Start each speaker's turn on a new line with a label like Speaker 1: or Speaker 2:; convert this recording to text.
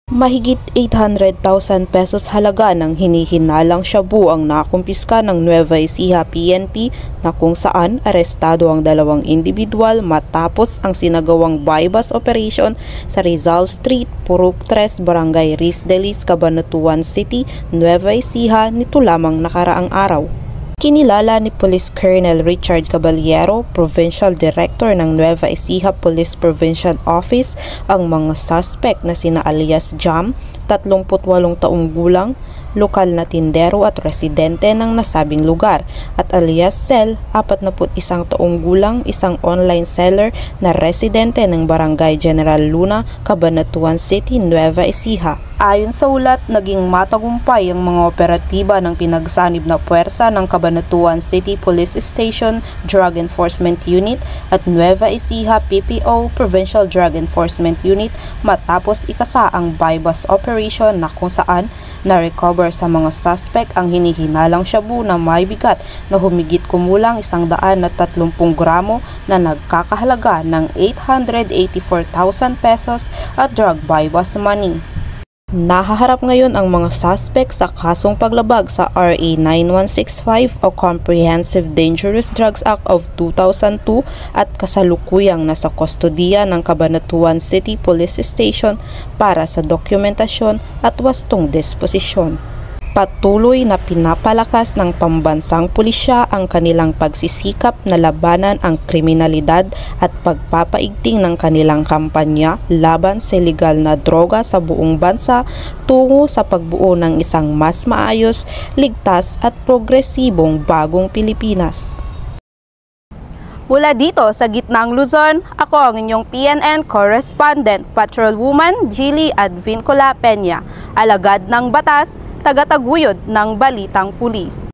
Speaker 1: Mahigit 800,000 pesos halaga ng hinihinalang shabu ang nakumpiska ng Nueva Ecija PNP na kung saan arestado ang dalawang individual matapos ang sinagawang buy-bust operation sa Rizal Street, Purok 3, Barangay Risdelis, Cabanatuan City, Nueva Ecija nito lamang nakaraang araw. Kinilala ni Police Colonel Richard Caballero, Provincial Director ng Nueva Ecija Police Provincial Office, ang mga suspect na sina alias Jam, 38 taong gulang, lokal na tindero at residente ng nasabing lugar, at alias Cel, 41 taong gulang, isang online seller na residente ng Barangay General Luna, Cabanatuan City, Nueva Ecija. Ayon sa ulat, naging matagumpay ang mga operatiba ng pinagsanib na puwersa ng Cabanatuan City Police Station Drug Enforcement Unit at Nueva Ecija PPO Provincial Drug Enforcement Unit matapos ikasa ang buy-bust operation na kung saan na-recover sa mga suspect ang hinihinalang shabu na may bigat na humigit kumulang 130 gramo na nagkakahalaga ng 884,000 pesos at drug buy-bust money. Nahaharap ngayon ang mga suspect sa kasong paglabag sa RA 9165 o Comprehensive Dangerous Drugs Act of 2002 at kasalukuyang nasa kustodiya ng Cabanatuan City Police Station para sa dokumentasyon at wastong disposisyon. Patuloy na pinapalakas ng pambansang pulisya ang kanilang pagsisikap na labanan ang kriminalidad at pagpapaigting ng kanilang kampanya laban sa ilegal na droga sa buong bansa tungo sa pagbuo ng isang mas maayos, ligtas at progresibong bagong Pilipinas. Mula dito sa gitnang Luzon, ako ang inyong PNN correspondent, Patrolwoman Jilly Advincula Peña, alagad ng batas, tagataguyod ng Balitang Pulis.